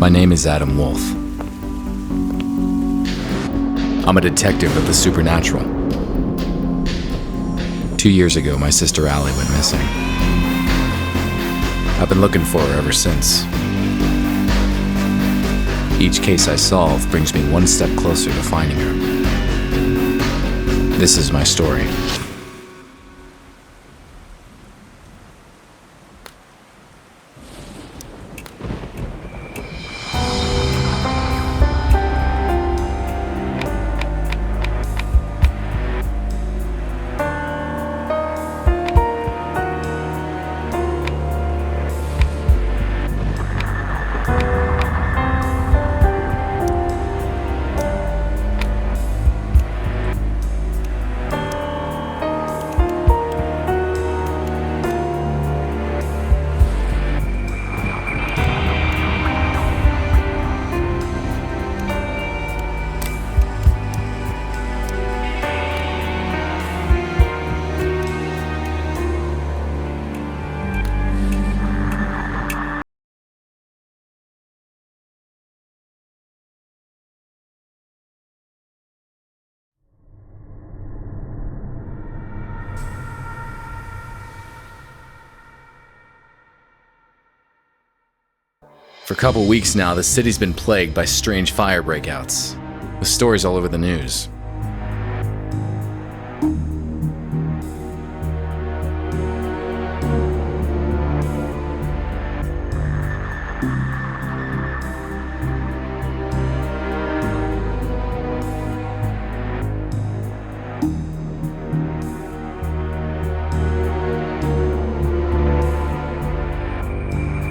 My name is Adam Wolf. I'm a detective of the supernatural. 2 years ago, my sister Allie went missing. I've been looking for her ever since. Each case I solve brings me one step closer to finding her. This is my story. For a couple weeks now, the city's been plagued by strange fire breakouts, with stories all over the news.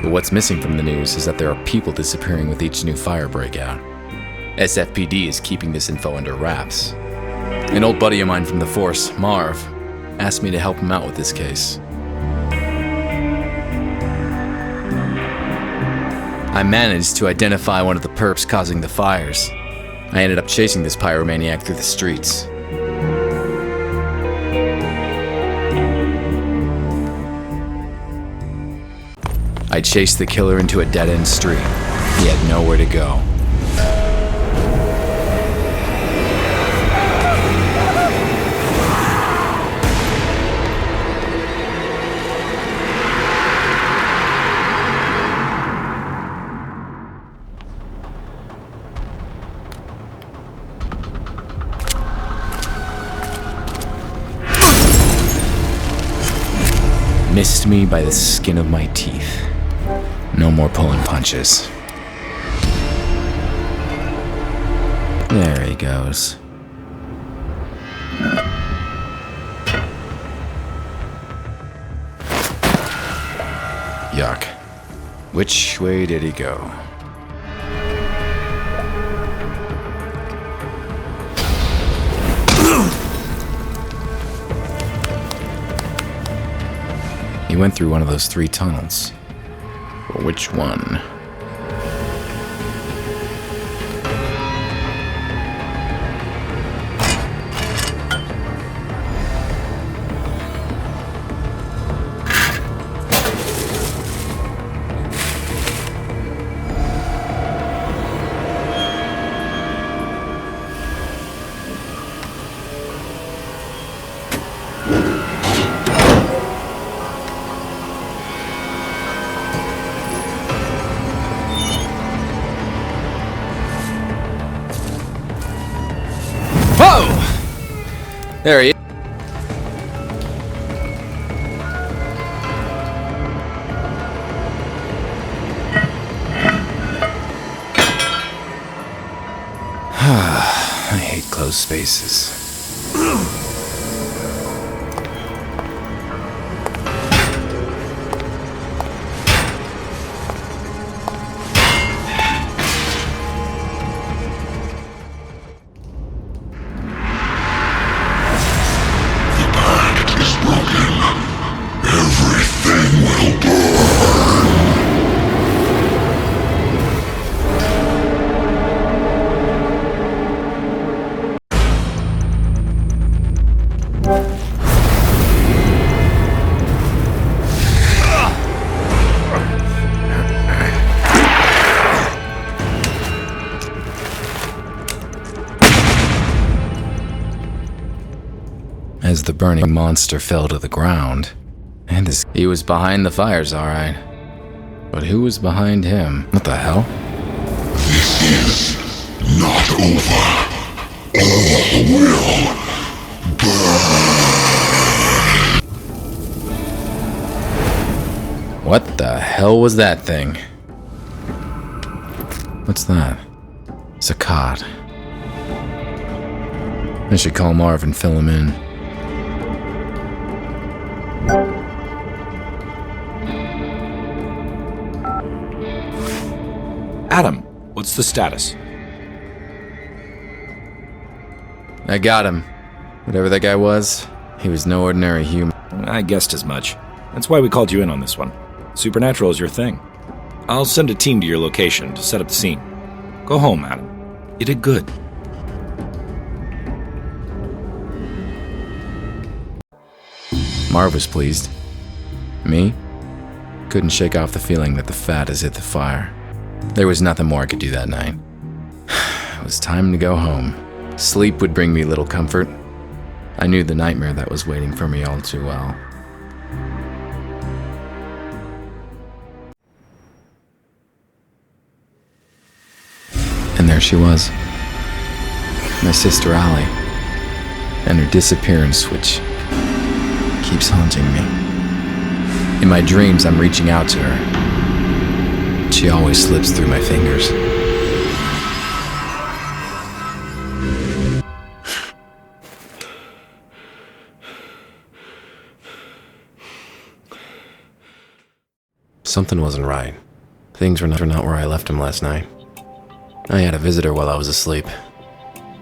But what's missing from the news is that there are people disappearing with each new fire breakout. SFPD is keeping this info under wraps. An old buddy of mine from the force, Marv, asked me to help him out with this case. I managed to identify one of the perps causing the fires. I ended up chasing this pyromaniac through the streets. I chased the killer into a dead-end street. He had nowhere to go. Missed me by the skin of my teeth. No more pulling punches. There he goes. Yuck. Which way did he go? He went through one of those 3 tunnels. But which one? Whoa! There he is. I hate closed spaces. as the burning monster fell to the ground. And he was behind the fires, alright. But who was behind him? What the hell? This is not over. All will burn. What the hell was that thing? What's that? It's a cot. I should call Marv and fill him in. Adam, what's the status? I got him. Whatever that guy was, he was no ordinary human. I guessed as much. That's why we called you in on this one. Supernatural is your thing. I'll send a team to your location to set up the scene. Go home, Adam. You did good. Marv was pleased. Me? Couldn't shake off the feeling that the fat has hit the fire. There was nothing more I could do that night. It was time to go home. Sleep would bring me little comfort. I knew the nightmare that was waiting for me all too well. And there she was. My sister Allie. And her disappearance, which keeps haunting me. In my dreams, I'm reaching out to her. She always slips through my fingers. Something wasn't right. Things were not where I left them last night. I had a visitor while I was asleep.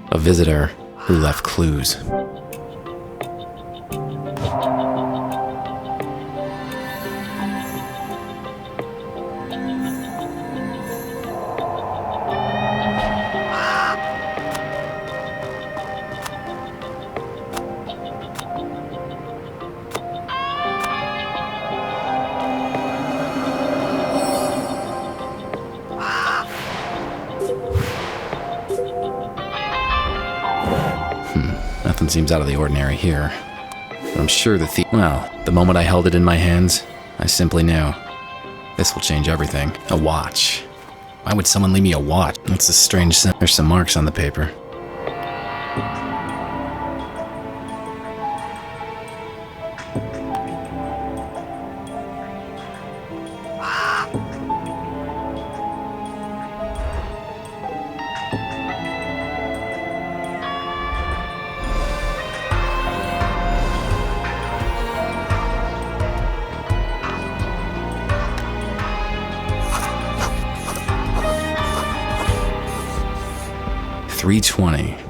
A visitor who left clues. Nothing seems out of the ordinary here. But I'm sure the thief... Well, the moment I held it in my hands, I simply knew. This will change everything. A watch. Why would someone leave me a watch? That's a strange scent. There's some marks on the paper. $3.20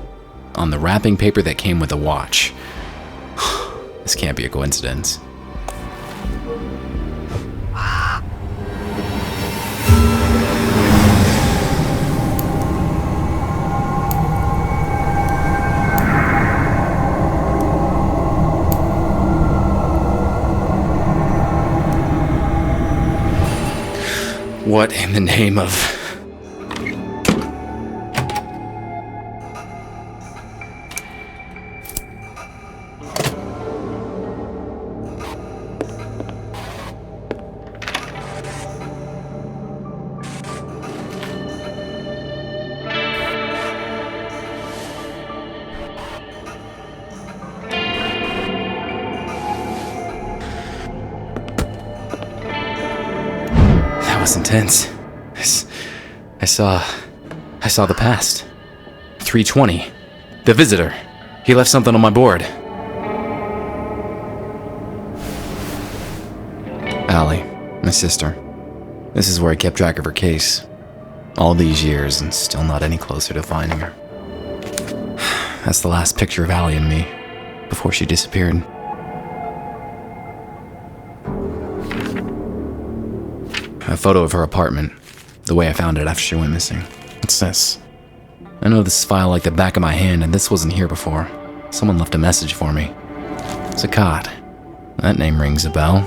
on the wrapping paper that came with the watch. This can't be a coincidence. What in the name of... That was intense. I saw the past. 3:20. The visitor. He left something on my board. Allie, my sister. This is where I kept track of her case. All these years and still not any closer to finding her. That's the last picture of Allie and me before she disappeared. A photo of her apartment, the way I found it after she went missing. What's this? I know this file like the back of my hand, and this wasn't here before. Someone left a message for me. Zakat. That name rings a bell.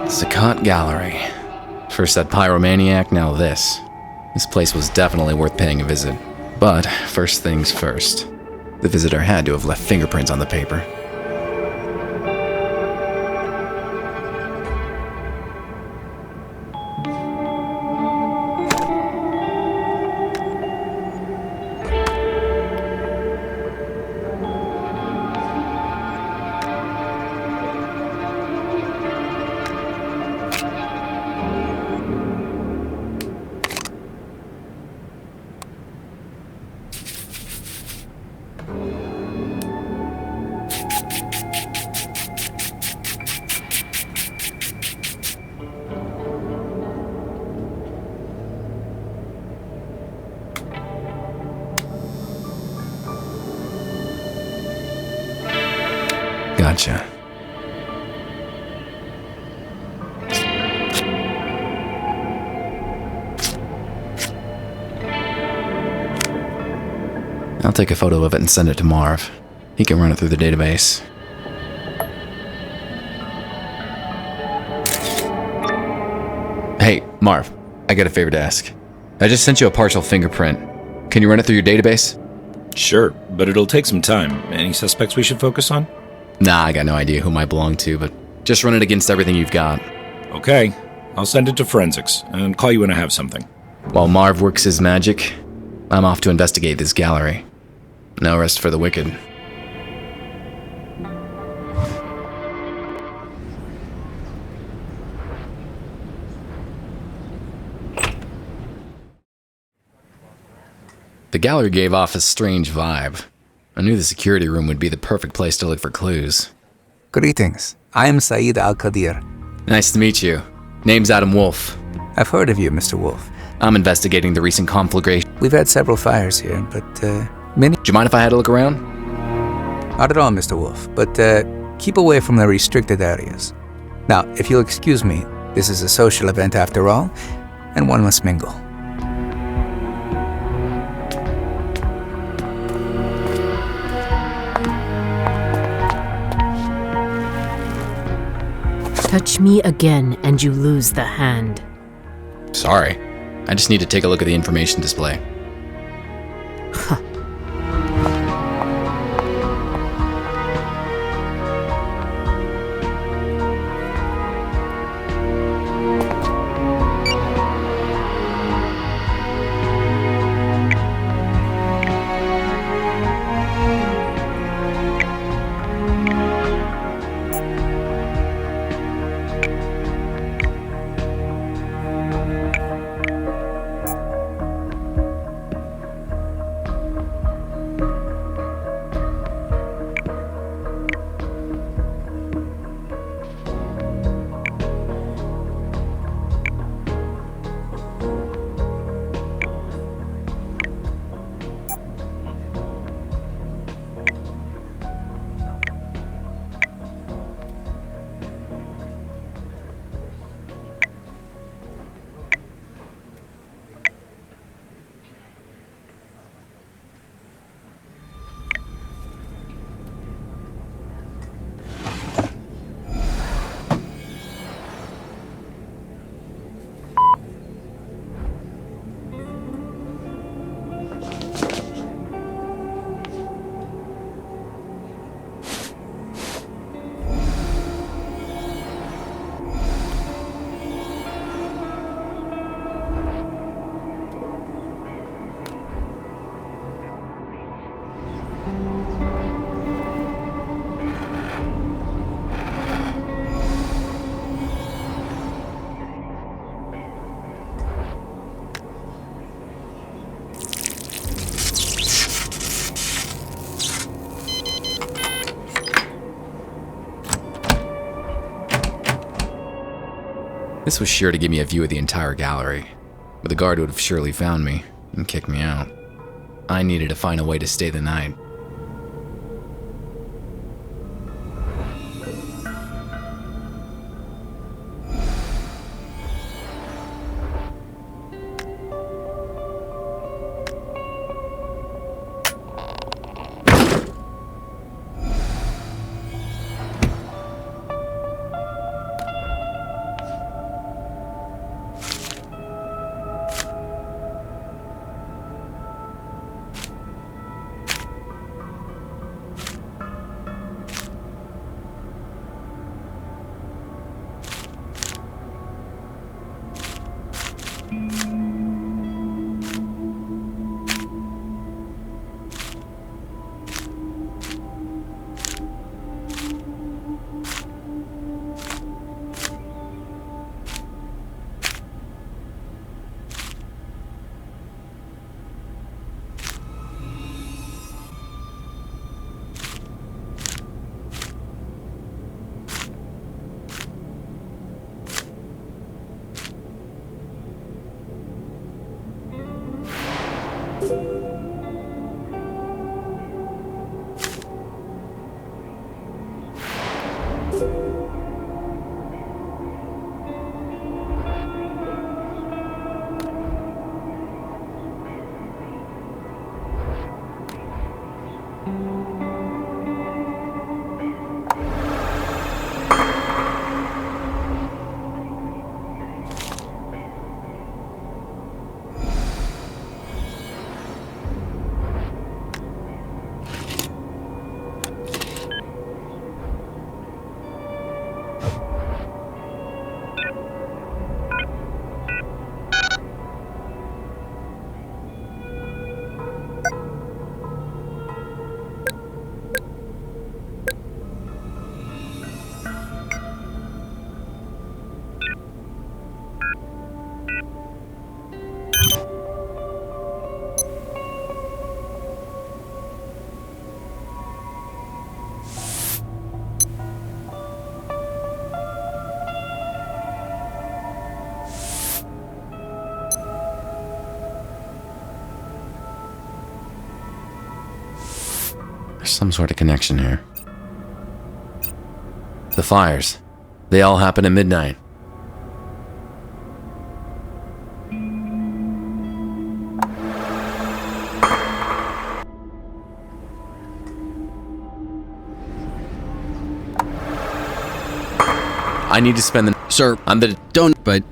Sakat Gallery. First that pyromaniac, now this. This place was definitely worth paying a visit. But first things first. The visitor had to have left fingerprints on the paper. Gotcha. I'll take a photo of it and send it to Marv. He can run it through the database. Hey, Marv, I got a favor to ask. I just sent you a partial fingerprint. Can you run it through your database? Sure, but it'll take some time. Any suspects we should focus on? Nah, I got no idea who might belong to, but just run it against everything you've got. Okay, I'll send it to forensics and call you when I have something. While Marv works his magic, I'm off to investigate this gallery. No rest for the wicked. The gallery gave off a strange vibe. I knew the security room would be the perfect place to look for clues. Greetings. I am Saeed Al-Qadir. Nice to meet you. Name's Adam Wolf. I've heard of you, Mr. Wolf. I'm investigating the recent conflagration. We've had several fires here, but many... Do you mind if I had a look around? Not at all, Mr. Wolf, but keep away from the restricted areas. Now, if you'll excuse me, this is a social event after all, and one must mingle. Touch me again and you lose the hand. Sorry. I just need to take a look at the information display. Huh. This was sure to give me a view of the entire gallery, but the guard would have surely found me and kicked me out. I needed to find a way to stay the night. some sort of connection here. The fires. They all happen at midnight. I need to spend the... Sir, I'm the... don't, but...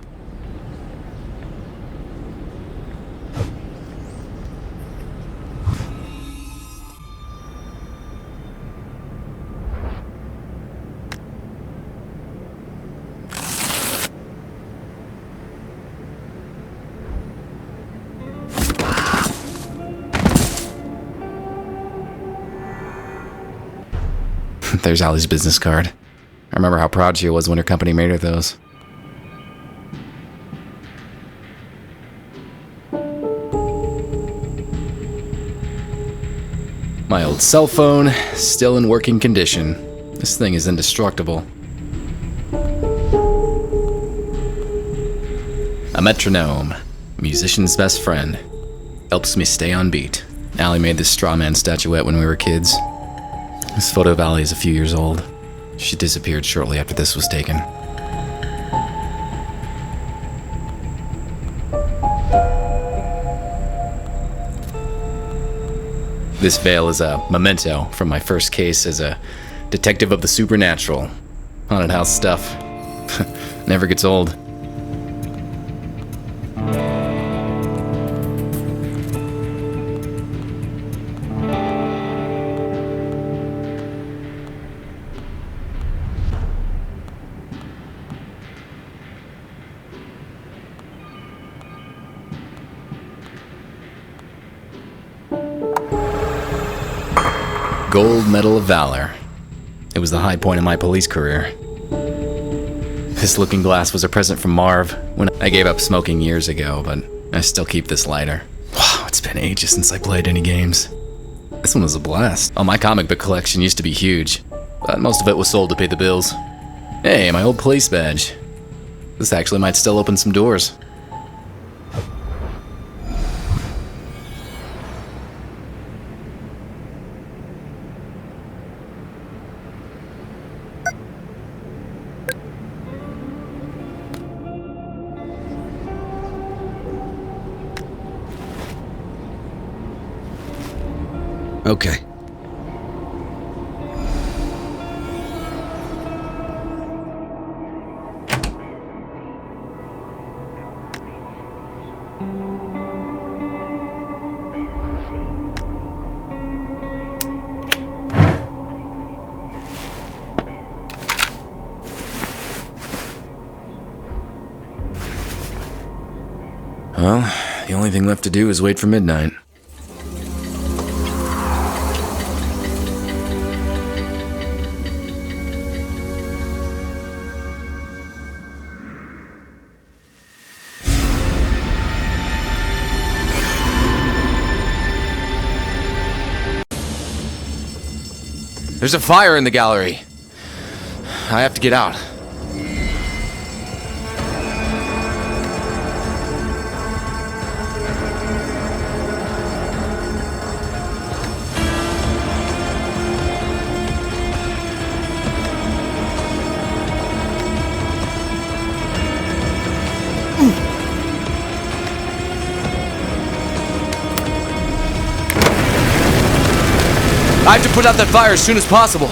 There's Allie's business card. I remember how proud she was when her company made her those. My old cell phone, still in working condition. This thing is indestructible. A metronome, musician's best friend. Helps me stay on beat. Allie made this straw man statuette when we were kids. This photo of Allie is a few years old. She disappeared shortly after this was taken. This veil is a memento from my first case as a detective of the supernatural. Haunted house stuff. Never gets old. Gold Medal of Valor. It was the high point of my police career. This looking glass was a present from Marv when I gave up smoking years ago, but I still keep this lighter. Wow, it's been ages since I played any games. This one was a blast. Oh, my comic book collection used to be huge, but most of it was sold to pay the bills. Hey, my old police badge. This actually might still open some doors. Okay. Well, the only thing left to do is wait for midnight. There's a fire in the gallery. I have to get out. I have to put out that fire as soon as possible.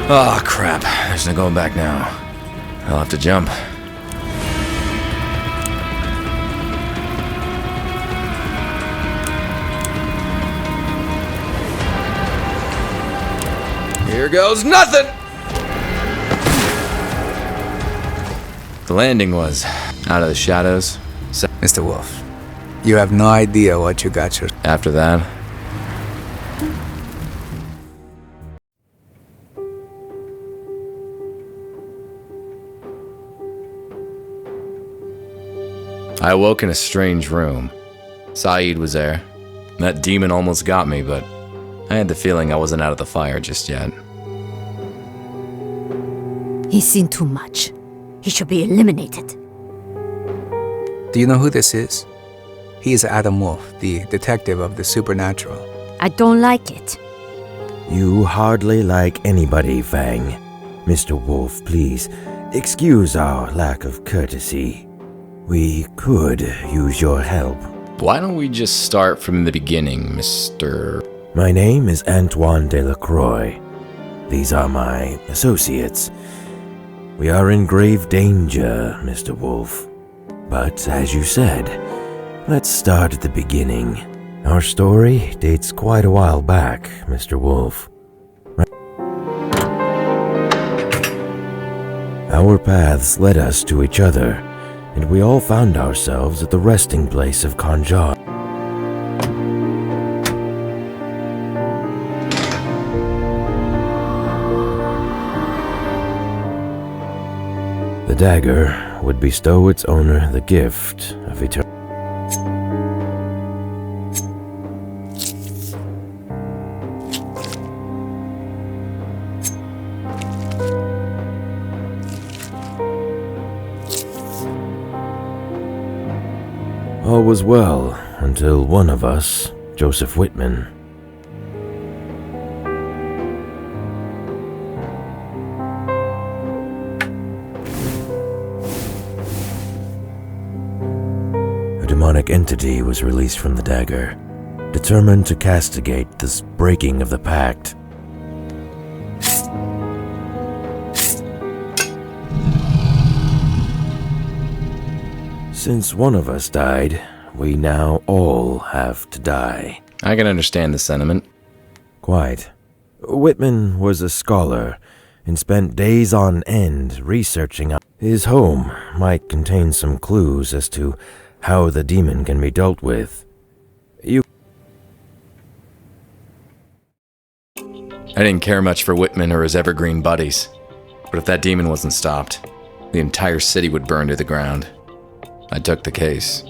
Oh, crap. There's no going back now. I'll have to jump. Here goes nothing! The landing was out of the shadows. So Mr. Wolf, you have no idea what you got yourself. after that, I awoke in a strange room. Saeed was there. That demon almost got me, but I had the feeling I wasn't out of the fire just yet. He's seen too much. He should be eliminated. Do you know who this is? He is Adam Wolf, the detective of the supernatural. I don't like it. You hardly like anybody, Fang. Mr. Wolf, please, excuse our lack of courtesy. We could use your help. Why don't we just start from the beginning, Mr. My name is Antoine Delacroix. These are my associates. We are in grave danger, Mr. Wolf. But as you said, let's start at the beginning. Our story dates quite a while back, Mr. Wolf. Our paths led us to each other, and we all found ourselves at the resting place of Kanjar. The dagger would bestow its owner the gift of eternity. All was well until one of us, Joseph Whitman, a demonic entity was released from the dagger, determined to castigate this breaking of the pact. Since one of us died, we now all have to die. I can understand the sentiment. Quite. Whitman was a scholar and spent days on end researching. His home might contain some clues as to how the demon can be dealt with. I didn't care much for Whitman or his evergreen buddies, but if that demon wasn't stopped, the entire city would burn to the ground. I took the case.